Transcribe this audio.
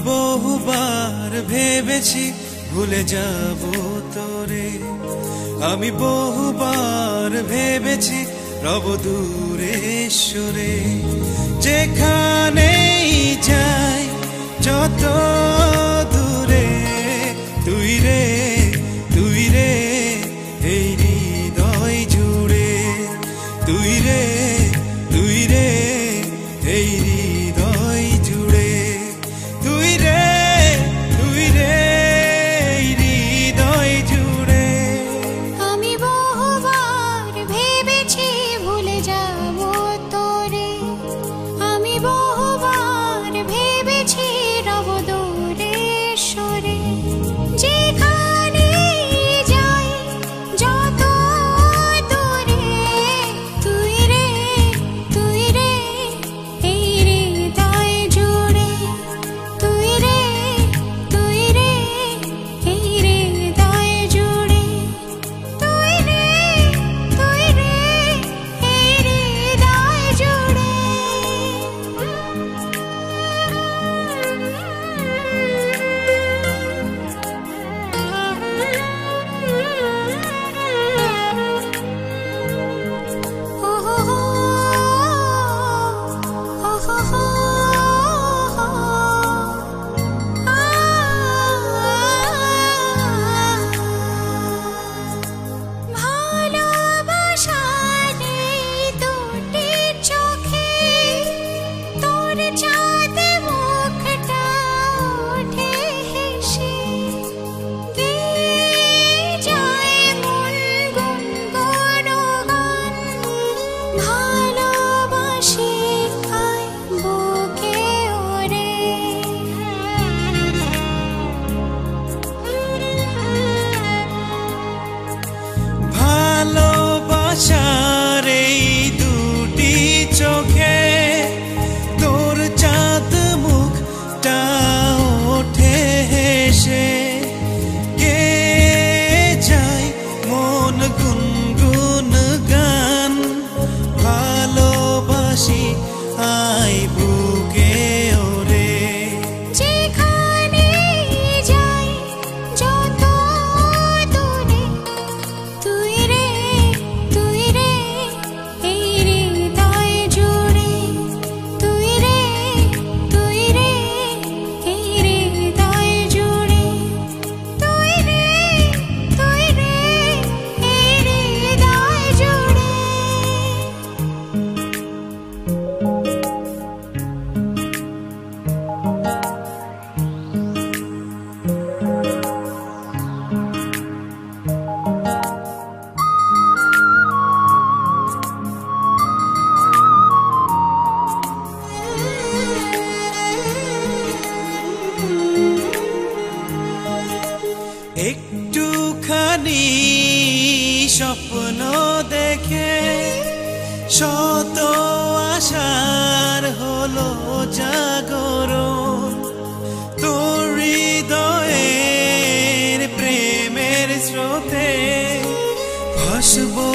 বহুবার ভেবেছি ভুলে যাব তোরে, আমি বহুবার ভেবেছি রব দূরে সরে। যেখানেই যাই যত দূরে, তুই রে তুই রে এই হৃদয় জুড়ে, তুই রে তুই রে এই হৃদয় জুড়ে, তুই রে তুই রে এই হৃদয় জুড়ে। আমি বহুবার ভেবেছি ভুলে যাব তোরে, আমি বহুবার ভেবেছি রব দূরে সরে। যেখানে যাই যত দূরে, তুই রে তুই রে এই হৃদয় জুড়ে, তুই রে তুই রে এই হৃদয় জুড়ে, তুই রে তুই রে এই হৃদয় জুড়ে। ও হো হো, ও হো হো, ভালোবাসার এই দুটি চোখে তোর চাঁদ মুখটা ওঠে হেসে, গেয়ে যায় মন গুনগুন গান, ভালোবাসি আয় বুকে ওরে। ভালোবাসার এই দুটি চোখে তোর চাঁদ মুখটা ওঠে হেসে, গেয়ে যায় মন গুনগুন গান, ভালোবাসি আয় বুকে ওরে। যেখানে যাই যত দূরে, তুই রে তুই রে এই হৃদয় জুড়ে, তুই রে তুই রে এই হৃদয় জুড়ে, তুই রে তুই রে এই হৃদয় জুড়ে। একটুখানি স্বপ্ন দেখে শত আশার হলো জাগরণ, তোর হৃদয়ের প্রেমের স্রোতে ভাসবো